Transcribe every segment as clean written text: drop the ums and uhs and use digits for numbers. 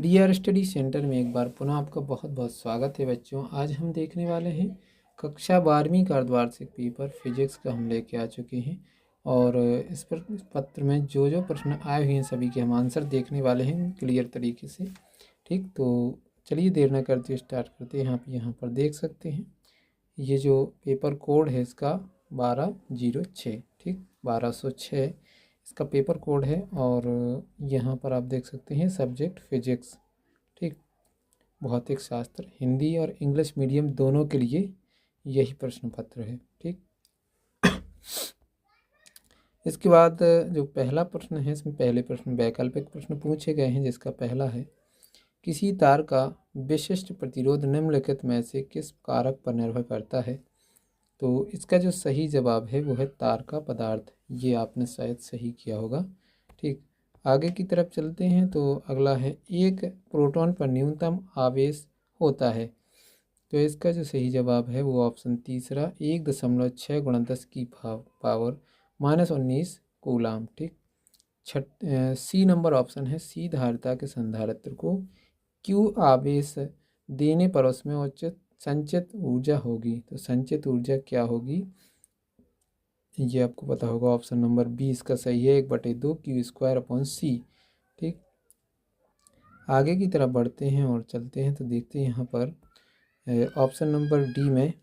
D R study centre में एक बार पुनः आपका बहुत बहुत स्वागत है बच्चों। आज हम देखने वाले हैं कक्षा 12वीं का अर्धवार्षिक पेपर फिजिक्स का हम लेके आ चुके हैं और इस पर पत्र में जो जो प्रश्न आए हुए हैं सभी के हम आंसर देखने वाले हैं क्लियर तरीके से। ठीक, तो चलिए देर न करते स्टार्ट करते हैं। आप यहाँ पर देख सकते हैं ये जो पेपर कोड है इसका 1206, ठीक 1206 इसका पेपर कोड है और यहाँ पर आप देख सकते हैं सब्जेक्ट फिजिक्स, ठीक भौतिक शास्त्र, हिंदी और इंग्लिश मीडियम दोनों के लिए यही प्रश्न पत्र है। ठीक, इसके बाद जो पहला प्रश्न है इसमें पहले प्रश्न वैकल्पिक प्रश्न पूछे गए हैं, जिसका पहला है किसी तार का विशिष्ट प्रतिरोध निम्नलिखित में से किस कारक पर निर्भर करता है। तो इसका जो सही जवाब है वो है तार का पदार्थ। ये आपने शायद सही किया होगा। ठीक, आगे की तरफ चलते हैं। तो अगला है एक प्रोटॉन पर न्यूनतम आवेश होता है। तो इसका जो सही जवाब है वो ऑप्शन तीसरा 1.6 × 10 की पावर -19 कूलाम। ठीक, सी नंबर ऑप्शन है सी धारिता के संधारित्र को क्यू आवेश देने पर उसमें उचित संचित ऊर्जा होगी। तो संचित ऊर्जा क्या होगी ये आपको पता होगा। ऑप्शन नंबर 20 का सही है 1/2 Q² C। ठीक, आगे की तरफ बढ़ते हैं और चलते हैं तो देखते हैं यहाँ पर ऑप्शन नंबर डी में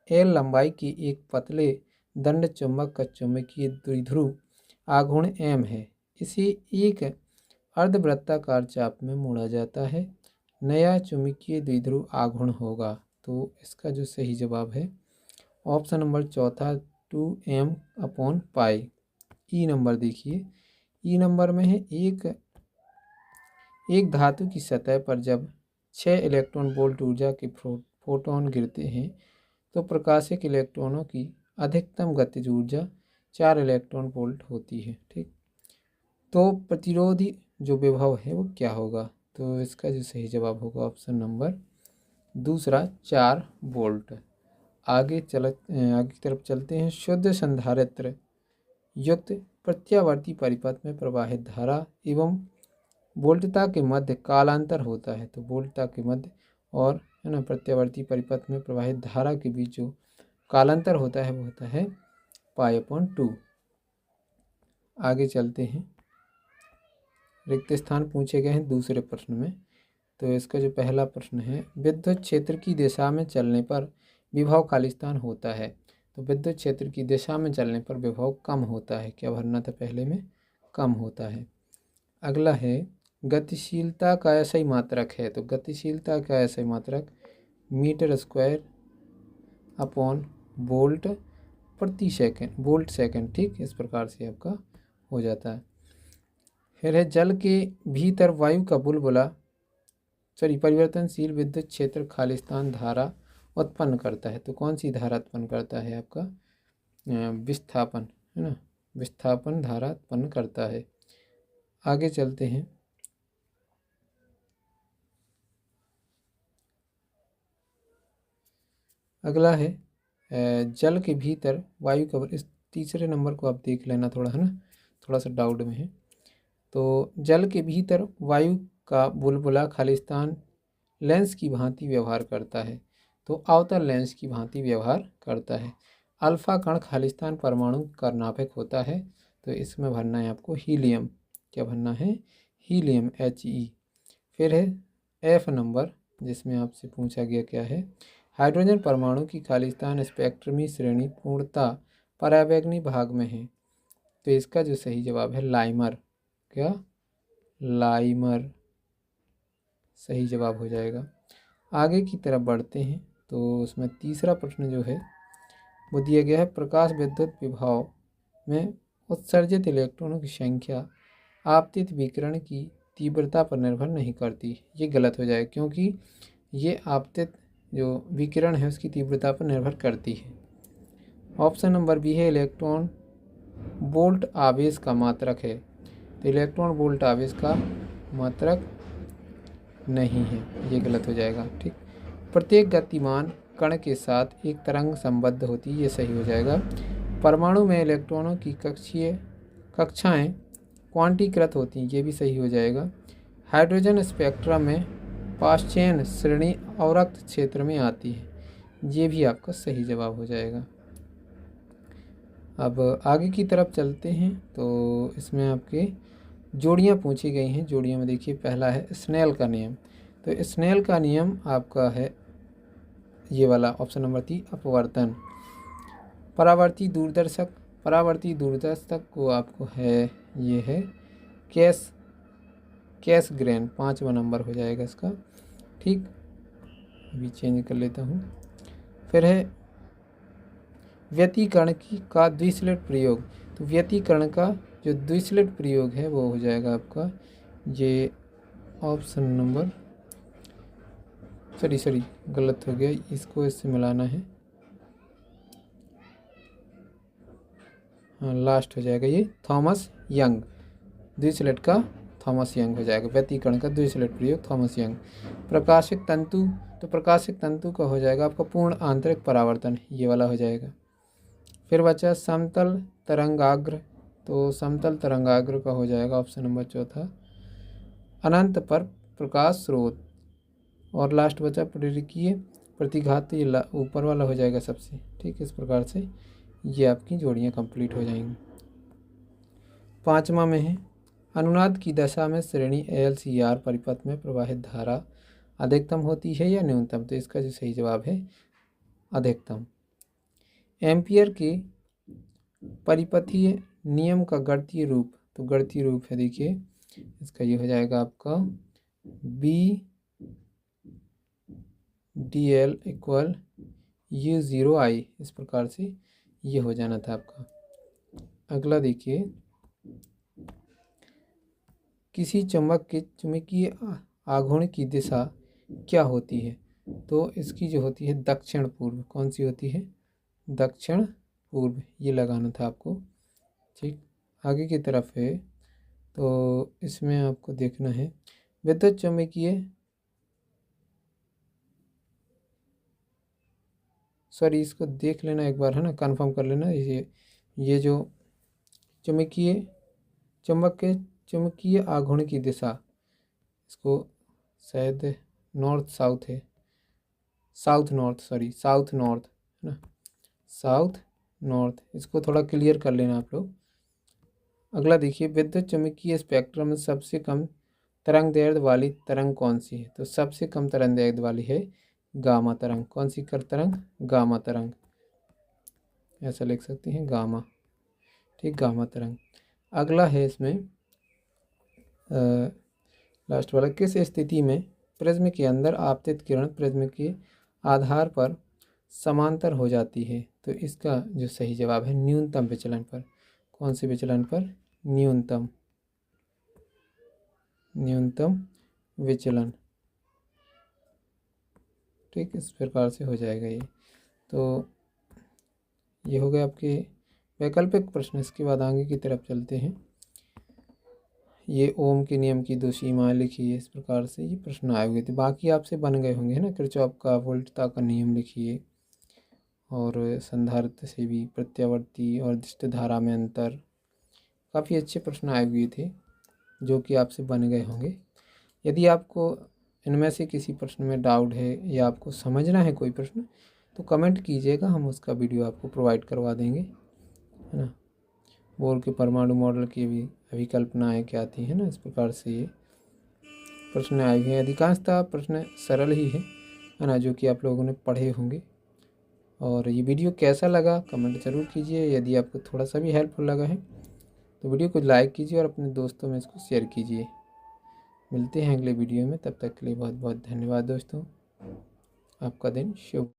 एल लंबाई की एक पतले दंड चुंबक का चुंबकीय द्विध्रुव आघूर्ण एम है। इसे एक अर्धवृत्ताकार चाप में मोड़ा जाता है। नया चुंबकीय द्विध्रुव आघूर्ण होगा। तो इसका जो सही जवाब है ऑप्शन नंबर चौथा 2m/π। ई नंबर देखिए, ई नंबर में है एक धातु की सतह पर जब 6 इलेक्ट्रॉन वोल्ट ऊर्जा के फोटोन गिरते हैं तो प्रकाशिक इलेक्ट्रॉनों की अधिकतम गतिज ऊर्जा 4 इलेक्ट्रॉन वोल्ट होती है। ठीक, तो प्रतिरोधी जो विभव है वो क्या होगा। तो इसका जो सही जवाब होगा ऑप्शन नंबर दूसरा 4 वोल्ट। आगे की तरफ चलते हैं। शुद्ध संधारित्र युक्त प्रत्यावर्ती परिपथ में प्रवाहित धारा एवं वोल्टता के मध्य कालांतर होता है। तो वोल्टता के मध्य और है ना प्रत्यावर्ती परिपथ में प्रवाहित धारा के बीच जो कालांतर होता है वो होता है π/2। आगे चलते हैं। रिक्त स्थान पूछे गए हैं दूसरे प्रश्न में। तो इसका जो पहला प्रश्न है विद्युत क्षेत्र की दिशा में चलने पर विभव खालिस्तान होता है। तो विद्युत क्षेत्र की दिशा में चलने पर विभव कम होता है। क्या भरना था पहले में, कम होता है। अगला है गतिशीलता का ऐसा मात्रक है। तो गतिशीलता का ऐसा मात्रक मीटर² / वोल्ट सेकंड। ठीक, इस प्रकार से आपका हो जाता है। फिर है जल के भीतर वायु का बुलबुला परिवर्तनशील विद्युत क्षेत्र खालिस्तान धारा उत्पन्न करता है। तो कौन सी धारा उत्पन्न करता है आपका विस्थापन, है ना, विस्थापन धारा उत्पन्न करता है। आगे चलते हैं। अगला है जल के भीतर वायु का, इस तीसरे नंबर को आप देख लेना थोड़ा, है ना, थोड़ा सा डाउट में है। तो जल के भीतर वायु का बुलबुला खालिस्तान लेंस की भांति व्यवहार करता है। तो अवतल लेंस की भांति व्यवहार करता है। अल्फा कण खालिस्तान परमाणु का नाभिक होता है। तो इसमें भरना है आपको हीलियम। क्या भरना है, हीलियम He। फिर है एफ नंबर जिसमें आपसे पूछा गया क्या है हाइड्रोजन परमाणु की खालिस्तान स्पेक्ट्रमी श्रेणी पूर्णता परावैंगनी भाग में है। तो इसका जो सही जवाब है लाइमर। क्या, लाइमर सही जवाब हो जाएगा। आगे की तरफ बढ़ते हैं। तो उसमें तीसरा प्रश्न जो है वो दिया गया है प्रकाश विद्युत विभव में उत्सर्जित इलेक्ट्रॉनों की संख्या आपतित विकिरण की तीव्रता पर निर्भर नहीं करती। ये गलत हो जाएगा क्योंकि ये आपतित जो विकिरण है उसकी तीव्रता पर निर्भर करती है। ऑप्शन नंबर बी है इलेक्ट्रॉन वोल्ट आवेश का मात्रक है। तो इलेक्ट्रॉन वोल्ट आवेश का मात्रक नहीं है, ये गलत हो जाएगा। ठीक, प्रत्येक गतिमान कण के साथ एक तरंग संबद्ध होती है, ये सही हो जाएगा। परमाणु में इलेक्ट्रॉनों की कक्षाएं क्वांटीकृत होती हैं, ये भी सही हो जाएगा। हाइड्रोजन स्पेक्ट्रम में पाश्चेन श्रेणी अवरक्त क्षेत्र में आती है। ये भी आपका सही जवाब हो जाएगा। अब आगे की तरफ चलते हैं। तो इसमें आपके जोड़ियाँ पूछी गई हैं। जोड़ियों में देखिए पहला है स्नेल का नियम। तो स्नेल का नियम आपका है ये वाला ऑप्शन नंबर 3 अपवर्तन। परावर्ती दूरदर्शक को आपको है ये है कैस ग्रेन, 5वां नंबर हो जाएगा इसका। ठीक, अभी चेंज कर लेता हूँ। फिर है व्यतिकरण का द्विस्लेट प्रयोग। तो व्यतिकरण का जो द्विस्लेट प्रयोग है वो हो जाएगा आपका ये ऑप्शन नंबर सॉरी गलत हो गया, इसको इससे मिलाना है। हाँ, लास्ट हो जाएगा ये थॉमस यंग, द्विस्लेट का थॉमस यंग हो जाएगा। व्यतिकरण का द्विस्लेट प्रयोग थॉमस यंग। प्रकाशिक तंतु, तो प्रकाशिक तंतु का हो जाएगा आपका पूर्ण आंतरिक परावर्तन, ये वाला हो जाएगा। फिर बचा समतल तरंगाग्र। तो समतल तरंगाग्र का हो जाएगा ऑप्शन नंबर 4 अनंत पर प्रकाश स्रोत। और लास्ट बचा प्रेरकीय प्रतिघात, ये ऊपर वाला हो जाएगा सबसे। ठीक, इस प्रकार से ये आपकी जोड़ियाँ कंप्लीट हो जाएंगी। 5वां में है अनुनाद की दशा में श्रेणी ALCR परिपथ में प्रवाहित धारा अधिकतम होती है या न्यूनतम। तो इसका जो सही जवाब है अधिकतम। एम्पियर के परिपथीय नियम का गणितीय रूप। तो गणितीय रूप है देखिए इसका ये हो जाएगा आपका BDL = U0I, इस प्रकार से ये हो जाना था आपका। अगला देखिए किसी चुंबक के चुंबकीय आघूर्ण की दिशा क्या होती है। तो इसकी जो होती है दक्षिण पूर्व। कौन सी होती है? दक्षिण पूर्व, ये लगाना था आपको। ठीक, आगे की तरफ है तो इसमें आपको देखना है विद्युत चुंबकीय इसको देख लेना एक बार, है ना, कंफर्म कर लेना। ये जो चुंबक के चुंबकीय आघूर्ण की दिशा, इसको शायद नॉर्थ साउथ है, साउथ नॉर्थ है ना, साउथ नॉर्थ, इसको थोड़ा क्लियर कर लेना आप लोग। अगला देखिए विद्युत चुंबकीय स्पेक्ट्रम में सबसे कम तरंग दैर्ध्य वाली तरंग कौन सी है। तो सबसे कम तरंग दैर्ध्य वाली है गामा तरंग। कौन सी कर तरंग? गामा तरंग, ऐसा लिख सकते हैं गामा। ठीक, गामा तरंग। अगला है इसमें लास्ट वाला, किस स्थिति में प्रिज्म के अंदर आपतित किरण प्रिज्म के आधार पर समांतर हो जाती है। तो इसका जो सही जवाब है न्यूनतम विचलन पर। कौन से विचलन पर? न्यूनतम विचलन। ठीक, इस प्रकार से हो जाएगा ये। तो ये हो गए आपके वैकल्पिक प्रश्न। इसके बाद आगे की तरफ चलते हैं। ये ओम के नियम की 2 सीमाएं लिखिए, इस प्रकार से ये प्रश्न आए हुए थे। बाकी आपसे बन गए होंगे, है ना। किरचॉफ का वोल्टता का नियम लिखिए, और संधारित्र से भी प्रत्यावर्ती और दिष्ट धारा में अंतर। काफ़ी अच्छे प्रश्न आए हुए थे जो कि आपसे बन गए होंगे। यदि आपको इनमें से किसी प्रश्न में डाउट है या आपको समझना है कोई प्रश्न, तो कमेंट कीजिएगा, हम उसका वीडियो आपको प्रोवाइड करवा देंगे, है ना। बोर के परमाणु मॉडल की भी अभिकल्पनाएँ क्या आती हैं ना, इस प्रकार से ये प्रश्न आए हुए हैं। अधिकांशतः प्रश्न सरल ही है ना, जो कि आप लोगों ने पढ़े होंगे। और ये वीडियो कैसा लगा कमेंट ज़रूर कीजिए। यदि आपको थोड़ा सा भी हेल्पफुल लगा है तो वीडियो को लाइक कीजिए और अपने दोस्तों में इसको शेयर कीजिए। मिलते हैं अगले वीडियो में, तब तक के लिए बहुत बहुत धन्यवाद दोस्तों। आपका दिन शुभ।